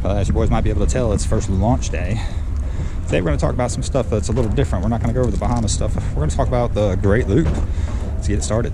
As you boys might be able to tell, it's first launch day. Today we're going to talk about some stuff that's a little different. We're not going to go over the Bahamas stuff. We're going to talk about the Great Loop. Let's get it started.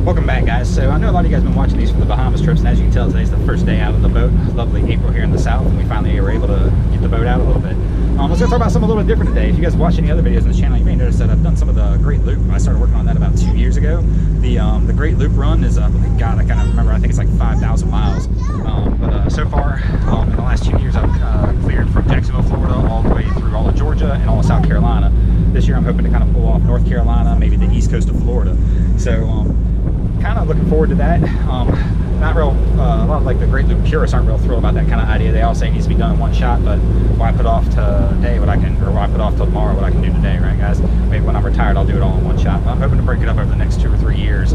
Welcome back, guys. So I know a lot of you guys have been watching these for the Bahamas trips, and as you can tell, today's the first day out of the boat. Lovely April here in the south, and we finally were able to get the boat out a little bit. Let's go talk about something a little different today. If you guys watch any other videos on the channel, you may notice that I've done some of the Great Loop. I started working on that about 2 years ago. The Great Loop run is, God, I kind of remember, I think it's like 5,000 miles. But so far, in the last 2 years, I've cleared from Jacksonville, Florida, all the way through all of Georgia and all of South Carolina. This year, I'm hoping to kind of pull off North Carolina, maybe the east coast of Florida. So, kind of looking forward to that. Not real, a lot of like the Great Loop purists aren't real thrilled about that kind of idea. They all say it needs to be done in one shot, but why put off today what I can, or why put off till tomorrow what I can do today, right, guys? Maybe when I'm retired, I'll do it all in one shot. But I'm hoping to break it up over the next 2 or 3 years,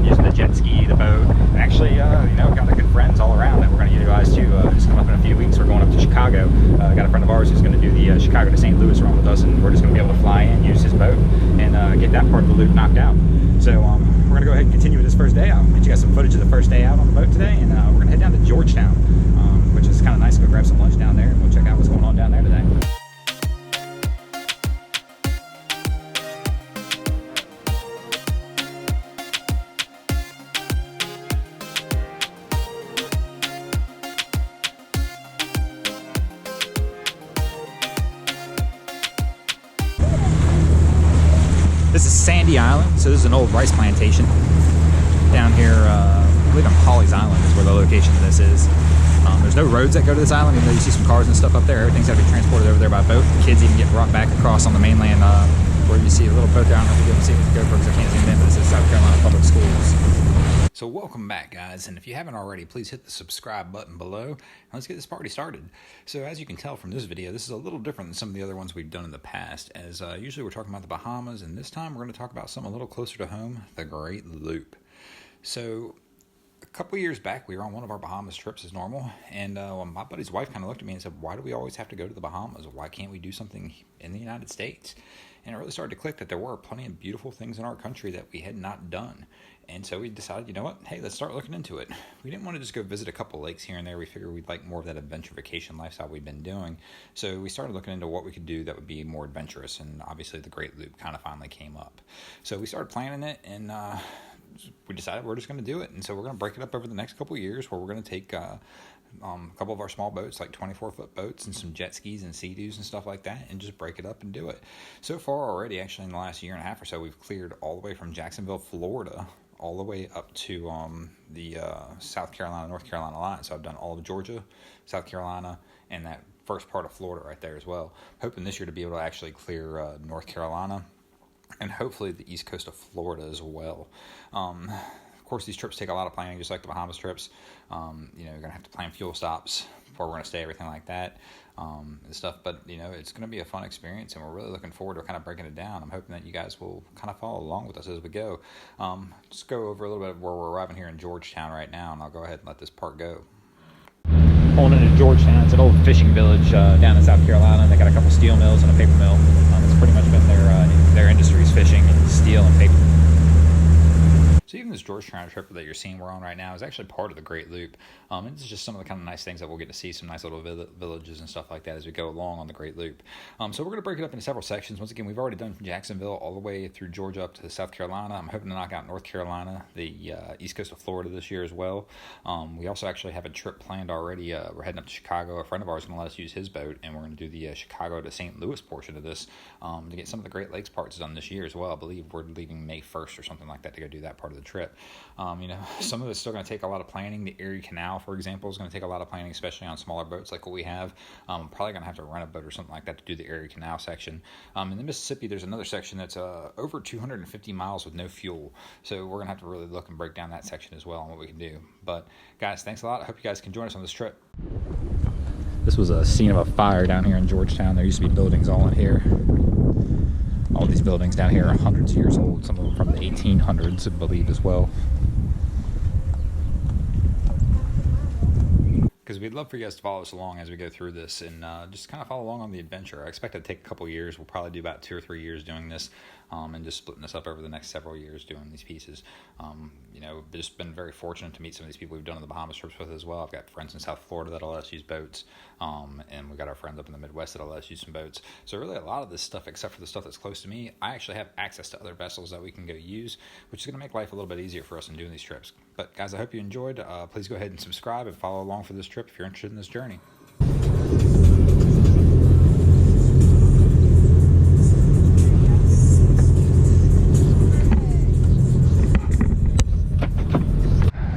using the jet ski, the boat, and actually, you know, got the good friends all around that we're going to utilize too. Just coming up in a few weeks, we're going up to Chicago. Got a friend of ours who's going to do the Chicago to St. Louis run with us, and we're just going to be able to fly in, use his boat, and get that part of the loop knocked out. So we're going to go ahead and continue with this first day. I'll get you guys some footage of the first day out on the boat today, and we're going to head down to Georgetown, which is kind of nice to go grab some lunch down there, and we'll check out what's going on down there today. This is Sandy Island, so this is an old rice plantation down here. I believe on Holly's Island is where the location of this is. There's no roads that go to this island, even though you see some cars and stuff up there. Everything's got to be transported over there by boat. The kids even get brought back across on the mainland, where you see a little boat there. I don't know if you'll be able to see it with the GoPro because I can't zoom in, but this is South Carolina Public Schools. So welcome back, guys, and if you haven't already, please hit the subscribe button below, and let's get this party started. So as you can tell from this video, this is a little different than some of the other ones we've done in the past, as usually we're talking about the Bahamas, and this time we're going to talk about something a little closer to home, the Great Loop. So a couple years back, we were on one of our Bahamas trips as normal, and my buddy's wife kind of looked at me and said, why do we always have to go to the Bahamas? Why can't we do something in the United States? And it really started to click that there were plenty of beautiful things in our country that we had not done. And so we decided, you know what, hey, let's start looking into it. We didn't want to just go visit a couple lakes here and there. We figured we'd like more of that adventure vacation lifestyle we've been doing. So we started looking into what we could do that would be more adventurous, and obviously the Great Loop kind of finally came up. So we started planning it, and we decided we're just going to do it. And so we're going to break it up over the next couple of years, where we're going to take a couple of our small boats, like 24-foot boats, and some jet skis and sea-doos and stuff like that, and just break it up and do it. So far already, actually in the last year and a half or so, we've cleared all the way from Jacksonville, Florida, all the way up to the South Carolina, North Carolina line. So I've done all of Georgia, South Carolina, and that first part of Florida right there as well. Hoping this year to be able to actually clear North Carolina, and hopefully the east coast of Florida as well. Of course, these trips take a lot of planning, just like the Bahamas trips. You know, you're going to have to plan fuel stops, where we're going to stay, everything like that, and stuff. But, you know, it's going to be a fun experience, and we're really looking forward to kind of breaking it down. I'm hoping that you guys will kind of follow along with us as we go. Just go over a little bit of where we're arriving here in Georgetown right now, and I'll go ahead and let this part go. Pulling into Georgetown. It's an old fishing village down in South Carolina. They got a couple steel mills and a paper mill. It's pretty much been their industries, fishing and steel and paper. So even this Georgetown trip that you're seeing we're on right now is actually part of the Great Loop. It's just some of the kind of nice things that we'll get to see, some nice little villages and stuff like that as we go along on the Great Loop. So we're going to break it up into several sections. Once again, we've already done from Jacksonville all the way through Georgia up to South Carolina. I'm hoping to knock out North Carolina, the east coast of Florida this year as well. We also actually have a trip planned already. We're heading up to Chicago. A friend of ours is going to let us use his boat, and we're going to do the Chicago to St. Louis portion of this to get some of the Great Lakes parts done this year as well. I believe we're leaving May 1st or something like that to go do that part of the trip. You know, some of it's still going to take a lot of planning. The Erie Canal, for example, is going to take a lot of planning, especially on smaller boats like what we have. I'm probably going to have to rent a boat or something like that to do the Erie Canal section. In the Mississippi, there's another section that's over 250 miles with no fuel. So we're going to have to really look and break down that section as well and what we can do. But guys, thanks a lot. I hope you guys can join us on this trip. This was a scene of a fire down here in Georgetown. There used to be buildings all in here. All these buildings down here are hundreds of years old, some of them from the 1800s, I believe, as well. Because we'd love for you guys to follow us along as we go through this and just kind of follow along on the adventure. I expect it to take a couple years. We'll probably do about 2 or 3 years doing this, and just splitting this up over the next several years doing these pieces. You know, we've just been very fortunate to meet some of these people we've done the Bahamas trips with as well. I've got friends in South Florida that'll let us use boats, and we've got our friends up in the Midwest that'll let us use some boats. So really a lot of this stuff, except for the stuff that's close to me, I actually have access to other vessels that we can go use, which is going to make life a little bit easier for us in doing these trips. But guys, I hope you enjoyed. Please go ahead and subscribe and follow along for this trip if you're interested in this journey.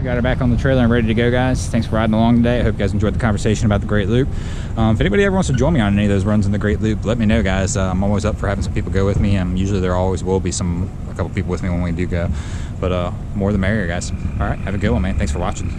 Got her back on the trailer and ready to go, guys. Thanks for riding along today. I hope you guys enjoyed the conversation about the Great Loop. If anybody ever wants to join me on any of those runs in the Great Loop, let me know, guys. I'm always up for having some people go with me. Usually there always will be a couple people with me when we do go, but more the merrier, guys. All right, have a good one, man. Thanks for watching.